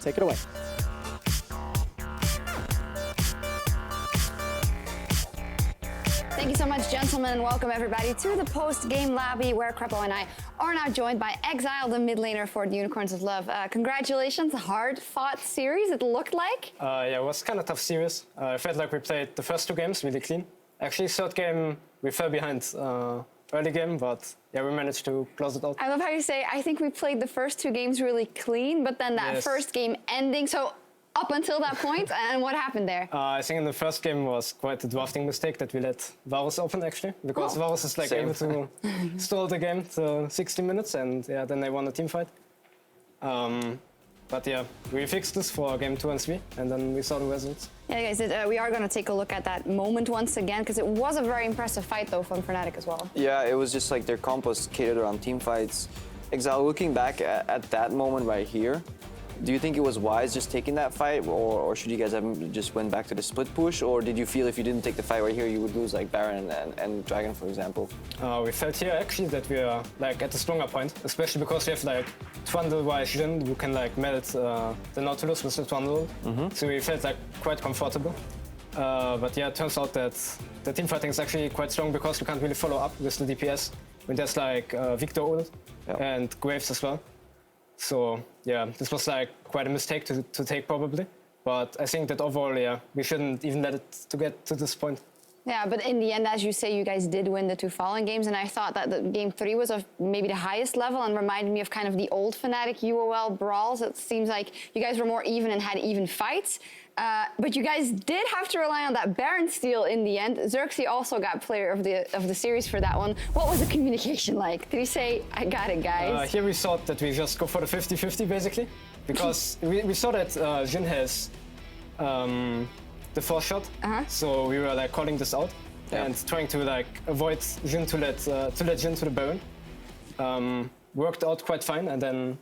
Take it away. Thank you so much, gentlemen, and welcome everybody to the Post Game Lobby, where Krepo and I are now joined by Exile, the mid laner for the Unicorns of Love. Congratulations, hard-fought series, it looked like. Yeah, it was kind of tough series. I felt like we played the first two games really clean. Actually, third game, we fell behind early game, but yeah, we managed to close it out. I love how you say, I think we played the first two games really clean, but then that first game ending, so up until that point, and what happened there? I think in the first game was quite a drafting mistake that we let Varus open, actually, because Varus is like able to stall the game to 60 minutes, and yeah, then they won a team fight. But yeah, we fixed this for game 2 and 3, and then we saw the results. Yeah, guys, we are going to take a look at that moment once again, because it was a very impressive fight, though, from Fnatic as well. Yeah, it was just like their comp was catered around team fights. Exile, looking back at that moment right here, do you think it was wise just taking that fight, or should you guys have just went back to the split push, or did you feel if you didn't take the fight right here, you would lose like Baron and Dragon, for example? We felt here actually that we are like at a stronger point, especially because we have like Trundle-wise Jhin, who can like melt the Nautilus with the Trundle. So we felt like quite comfortable. But yeah, it turns out that the team fighting is actually quite strong because we can't really follow up with the DPS when there's like Victor ult and Graves as well. So yeah, this was like quite a mistake to take probably. But I think that overall, yeah, we shouldn't even let it to get to this point. Yeah, but in the end, as you say, you guys did win the two following games, and I thought that the game 3 was of maybe the highest level and reminded me of kind of the old Fnatic UOL brawls. It seems like you guys were more even and had even fights. But you guys did have to rely on that Baron steal in the end. Xerxes also got player of the series for that one. What was the communication like? Did he say, I got it, guys? Here we thought that we just go for the 50-50 basically, because we saw that Jhin has the force shot, so we were like calling this out and trying to like avoid Jhin to let Jhin to the Baron. Worked out quite fine, and then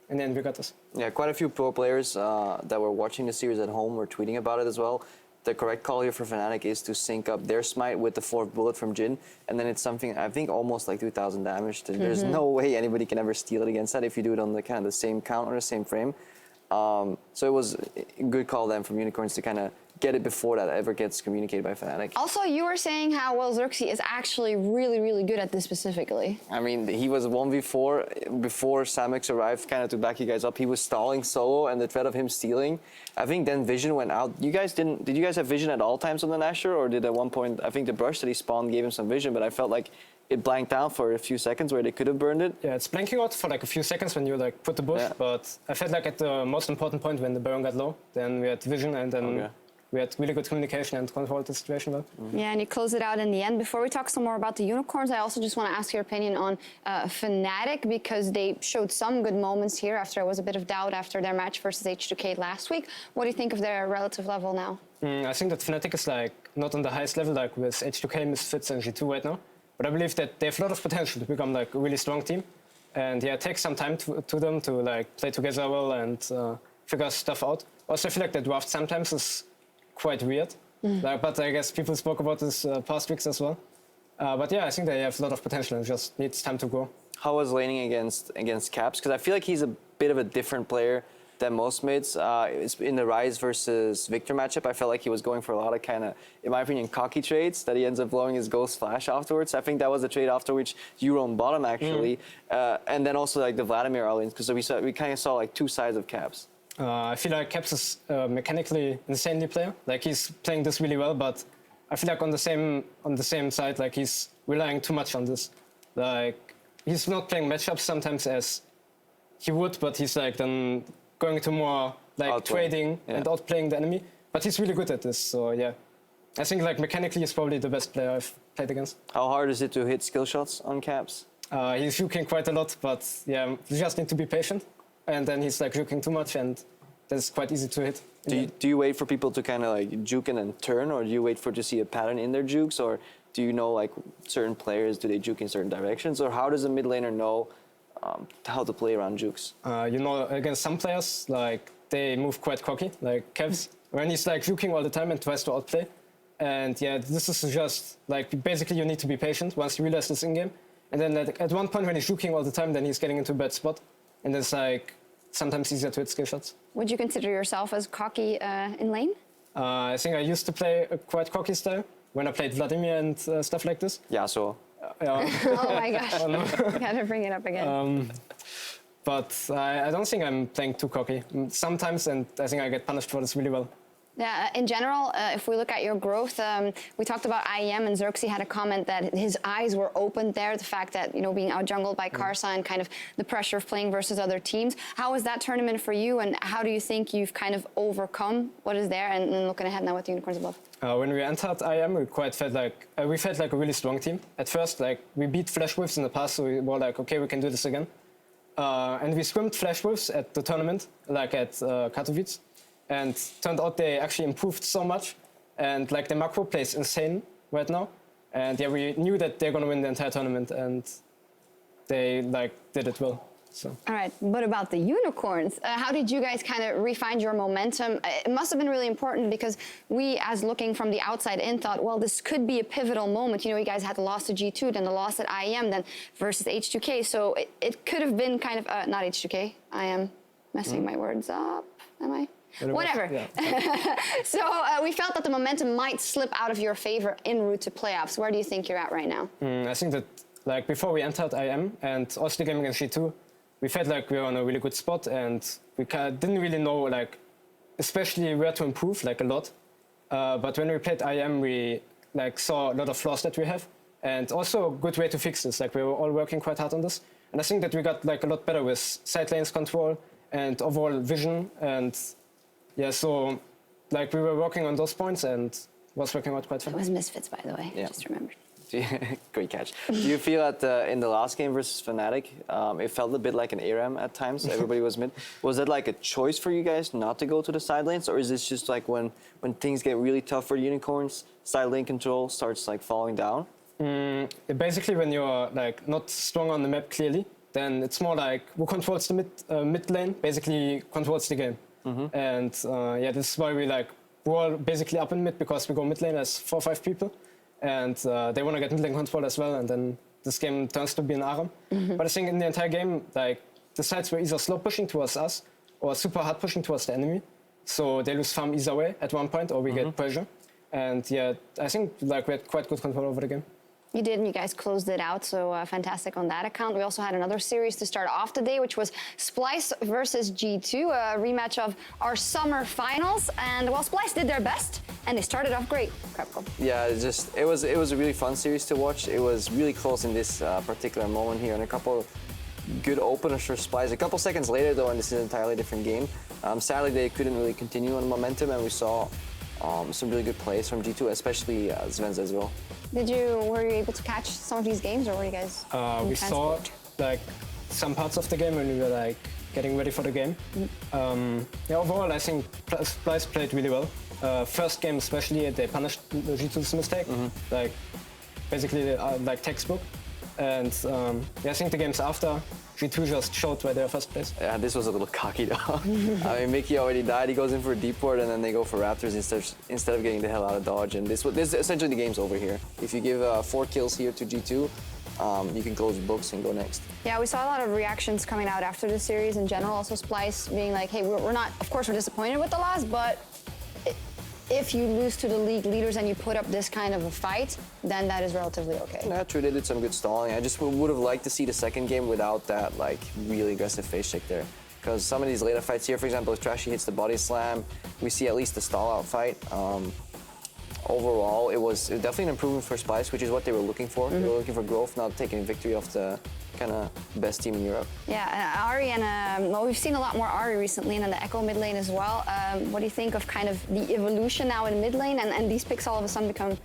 in the end we got this. Yeah, quite a few pro players that were watching the series at home were tweeting about it as well. The correct call here for Fnatic is to sync up their smite with the fourth bullet from Jhin, and then it's something, I think, almost like 2,000 damage. There's no way anybody can ever steal it against that if you do it on the kind of the same count or the same frame. So it was a good call then from Unicorns to kind of get it before that ever gets communicated by Fnatic. Also, you were saying how well Xerxes is actually really, really good at this specifically. I mean, he was 1v4 before Samix arrived kind of to back you guys up. He was stalling solo and the threat of him stealing. I think then vision went out. You guys did you guys have vision at all times on the Nashor, or did at one point, I think the brush that he spawned gave him some vision, but I felt like it blanked out for a few seconds where they could have burned it. Yeah, it's blanking out for like a few seconds when you like put the bush, but I felt like at the most important point when the Baron got low, then we had vision, and then we had really good communication and controlled the situation well. Yeah, and you close it out in the end. Before we talk some more about the Unicorns, I also just want to ask your opinion on Fnatic, because they showed some good moments here after there was a bit of doubt after their match versus H2K last week. What do you think of their relative level now? I think that Fnatic is like not on the highest level like with H2K, Misfits and G2 right now. But I believe that they have a lot of potential to become like a really strong team. And yeah, it takes some time to them to like play together well and figure stuff out. Also, I feel like the draft sometimes is quite weird. But I guess people spoke about this past weeks as well. But yeah, I think they have a lot of potential and just needs time to grow. How was laning against Caps? Because I feel like he's a bit of a different player than most mids. In the Rise versus Victor matchup, I felt like he was going for a lot of kind of, in my opinion, cocky trades that he ends up blowing his Ghost Flash afterwards. I think that was the trade after which you were on bottom, actually. And then also like the Vladimir all-ins, because we kind of saw like two sides of Caps. I feel like Caps is mechanically insanely player. Like he's playing this really well, but I feel like on the same side, like he's relying too much on this. Like he's not playing matchups sometimes as he would, but he's like then going to more like trading and outplaying the enemy. But he's really good at this, so yeah. I think like mechanically he's probably the best player I've played against. How hard is it to hit skill shots on Caps? He's juking quite a lot, but yeah, you just need to be patient. And then he's like juking too much, and that's quite easy to hit. Do you wait for people to kind of like juke and then turn, or do you wait for to see a pattern in their jukes, or do you know like certain players, do they juke in certain directions, or how does a mid laner know how to play around jukes? You know, against some players, like they move quite cocky, like Kevs, when he's like juking all the time and tries to outplay. And yeah, this is just like basically you need to be patient once you realize this in game. And then at one point when he's juking all the time, then he's getting into a bad spot. And it's like sometimes easier to hit skill shots. Would you consider yourself as cocky in lane? I think I used to play a quite cocky style when I played Vladimir and stuff like this. Yeah, so Yeah. Oh my gosh. Gotta bring it up again. But I don't think I'm playing too cocky. Sometimes, and I think I get punished for this really well. Yeah, in general, if we look at your growth, we talked about IEM, and Xerxes had a comment that his eyes were opened there, the fact that, you know, being out-jungled by Karsa and kind of the pressure of playing versus other teams. How was that tournament for you, and how do you think you've kind of overcome what is there, and looking ahead now with the Unicorns above? When we entered IEM, we felt like a really strong team. At first, like, we beat Flash Wolves in the past, so we were like, okay, we can do this again. And we scrimmed Flash Wolves at the tournament, like at Katowice. And turned out they actually improved so much, and like the macro plays insane right now. And yeah, we knew that they're gonna win the entire tournament, and they like did it well. So. All right, but about the Unicorns, how did you guys kind of refine your momentum? It must have been really important because we, as looking from the outside in, thought, well, this could be a pivotal moment. You know, you guys had the loss to G2, then the loss at IEM, then versus H2K. So it could have been kind of, not H2K, I am messing my words up, am I? Whatever. Yeah. So we felt that the momentum might slip out of your favor en route to playoffs. Where do you think you're at right now? I think that like before we entered IM and also the game against G2, we felt like we were on a really good spot, and we didn't really know like especially where to improve like a lot. But when we played IM, we like saw a lot of flaws that we have, and also a good way to fix this. Like we were all working quite hard on this, and I think that we got like a lot better with side lanes control and overall vision. And yeah, so like we were working on those points and was working out quite fun. It was Misfits, by the way. Yeah. Just remembered. Great catch. Do you feel that in the last game versus Fnatic, it felt a bit like an ARAM at times? Everybody was mid. Was it like a choice for you guys not to go to the side lanes, or is this just like when things get really tough for Unicorns, side lane control starts like falling down? Basically, when you're like not strong on the map clearly, then it's more like who controls the mid lane basically controls the game. And yeah, this is why we're all basically up in mid, because we go mid lane as 4 or 5 people, and they want to get mid lane control as well, and then this game turns to be an ARAM. But I think in the entire game, like the sides were either slow pushing towards us or super hard pushing towards the enemy, so they lose farm either way at one point, or we get pressure. And yeah, I think like we had quite good control over the game. You did, and you guys closed it out, so fantastic on that account. We also had another series to start off the day, which was Splyce versus G2, a rematch of our summer finals. And well, Splyce did their best, and they started off great. Crapco. Yeah, it was a really fun series to watch. It was really close in this particular moment here, and a couple good openers for Splyce. A couple seconds later, though, and this is an entirely different game. Sadly, they couldn't really continue on momentum, and we saw some really good plays from G2, especially Svenz as well. Were you able to catch some of these games, or were you guys we saw like some parts of the game when we were like getting ready for the game. Yeah, overall I think Splyce played really well. First game especially, they punished the G2's mistake, like basically like textbook. And yeah, I think the games after, G2 just showed why they were first place. Yeah, this was a little cocky though. I mean, Mickey already died. He goes in for a deep ward, and then they go for Raptors instead of getting the hell out of dodge. And this essentially the game's over here. If you give 4 kills here to G2, you can close the books and go next. Yeah, we saw a lot of reactions coming out after the series in general. Also Splyce being like, hey, we're not, of course we're disappointed with the loss, but if you lose to the league leaders and you put up this kind of a fight, then that is relatively okay. Yeah, true, they did some good stalling. I just would have liked to see the second game without that like really aggressive face check there. Because some of these later fights here, for example, if Trashy hits the body slam, we see at least a stall out fight. Overall, it was definitely an improvement for Splyce, which is what they were looking for. They were looking for growth, not taking victory off the kind of best team in Europe. Yeah, Ari and, well, we've seen a lot more Ari recently, and then the Echo mid lane as well. What do you think of kind of the evolution now in mid lane, and these picks all of a sudden become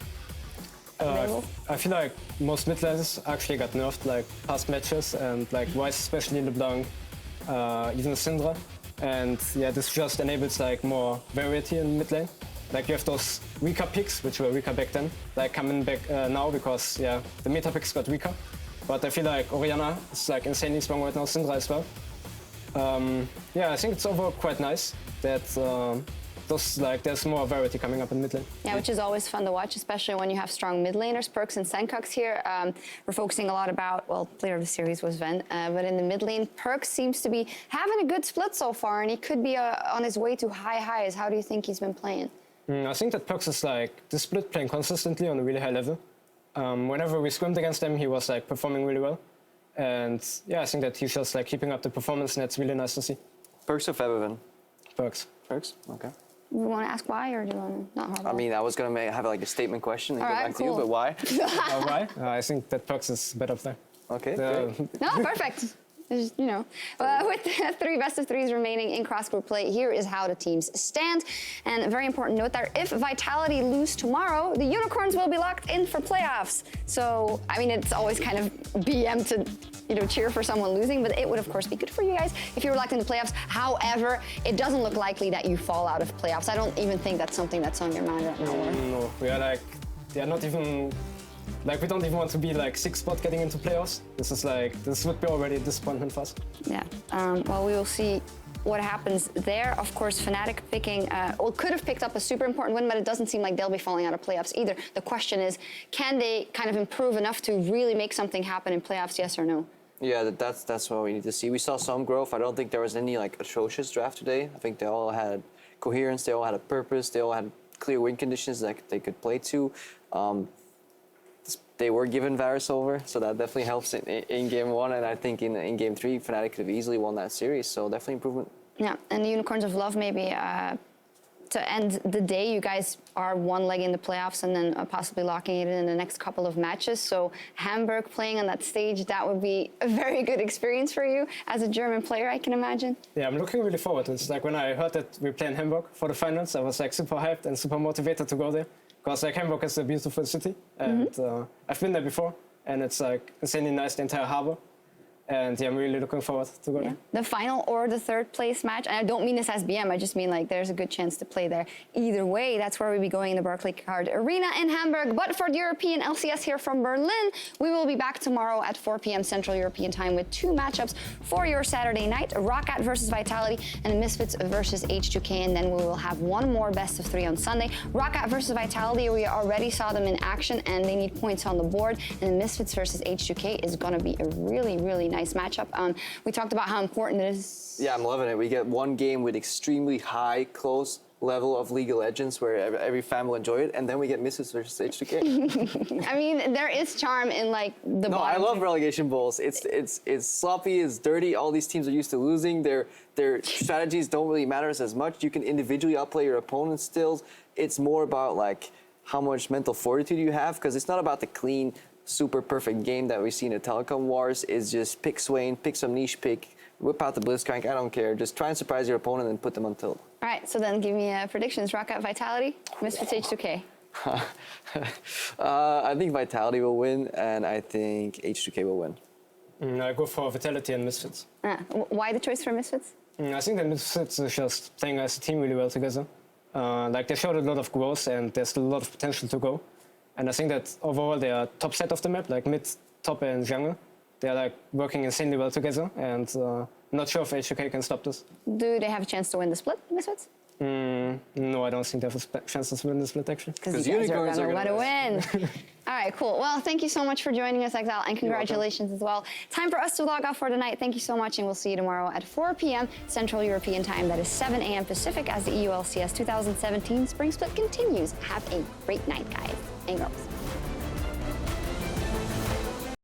available? I feel like most mid lanes actually got nerfed like past matches, and like Weiss especially, LeBlanc, even Syndra. And yeah, this just enables like more variety in mid lane. Like you have those weaker picks, which were weaker back then, like coming back now because yeah, the meta picks got weaker. But I feel like Orianna is like insanely strong right now, Syndra as well. Yeah, I think it's overall quite nice that there's more variety coming up in mid lane. Yeah, which is always fun to watch, especially when you have strong mid laners. Perks and Senkux here. We're focusing a lot about, well, player of the series was Ven, but in the mid lane, Perks seems to be having a good split so far, and he could be on his way to high highs. How do you think he's been playing? I think that Perks is the split playing consistently on a really high level. Whenever we scrimmed against him, he was performing really well. And yeah, I think that he's just keeping up the performance, and it's really nice to see. Perks or Febiven? Perks. Perks? Okay. You want to ask why, or do you want to not hard? I mean, I was going to have a statement question and go back to you, but why? Why? I think that Perks is better up there. Okay, great. No, perfect. Just, with 3 best-of-3s remaining in cross-group play, here is how the teams stand. And a very important note there, if Vitality lose tomorrow, the Unicorns will be locked in for playoffs. So, I mean, it's always kind of BM to cheer for someone losing, but it would, of course, be good for you guys if you were locked in the playoffs. However, it doesn't look likely that you fall out of playoffs. I don't even think that's something that's on your mind right now. No, we are they are not even... we don't even want to be 6th spot getting into playoffs. This would be already a disappointment for us. Yeah, well, we will see what happens there. Of course, Fnatic could have picked up a super important win, but it doesn't seem like they'll be falling out of playoffs either. The question is, can they kind of improve enough to really make something happen in playoffs, yes or no? Yeah, that's what we need to see. We saw some growth. I don't think there was any atrocious draft today. I think they all had coherence, they all had a purpose, they all had clear win conditions that they could play to. They were given Varus over, so that definitely helps in game 1, and I think in game 3, Fnatic could have easily won that series, so definitely improvement. Yeah, and the Unicorns of Love, maybe to end the day, you guys are 1 leg in the playoffs and then possibly locking it in the next couple of matches. So Hamburg playing on that stage, that would be a very good experience for you as a German player, I can imagine. Yeah, I'm looking really forward to it. It's when I heard that we play in Hamburg for the finals, I was super hyped and super motivated to go there. Because Hamburg is a beautiful city, and I've been there before, and it's insanely nice, the entire harbor. And yeah, I'm really looking forward to go there. The final or the 3rd place match, and I don't mean this as BM, I just mean there's a good chance to play there. Either way, that's where we'll be going in the Barclaycard Arena in Hamburg. But for the European LCS here from Berlin, we will be back tomorrow at 4 p.m. Central European Time with 2 matchups for your Saturday night, Roccat versus Vitality and Misfits versus H2K, and then we will have 1 more best-of-3 on Sunday. Roccat versus Vitality, we already saw them in action, and they need points on the board, and Misfits versus H2K is going to be a really, really nice matchup. We talked about how important it is. Yeah, I'm loving it. We get 1 game with extremely high, close level of League of Legends where every fan will enjoy it, and then we get Misfits versus H2K. I mean, there is charm in the No, I love relegation bowls. It's sloppy, it's dirty. All these teams are used to losing. Their strategies don't really matter as much. You can individually outplay your opponent's stills. It's more about how much mental fortitude you have, because it's not about the clean, super perfect game that we see in the Telecom Wars. Is just pick Swain, pick some niche pick, whip out the Blitzcrank, I don't care. Just try and surprise your opponent and put them on tilt. All right, so then give me predictions. Roccat Vitality, Misfits H2K. I think Vitality will win, and I think H2K will win. I go for Vitality and Misfits. Why the choice for Misfits? I think that Misfits is just playing as a team really well together. They showed a lot of growth, and there's still a lot of potential to go. And I think that overall they are top set of the map, mid, top, and jungle. They are working insanely well together, and I'm not sure if H2K can stop this. Do they have a chance to win the split, Misfits? No, I don't think they have a chance to win the split, actually. Because Unicorns are going to win. All right, cool. Well, thank you so much for joining us, Exile, and congratulations as well. Time for us to log off for tonight. Thank you so much, and we'll see you tomorrow at 4 p.m. Central European Time. That is 7 a.m. Pacific as the EU LCS 2017 Spring Split continues. Have a great night, guys and girls.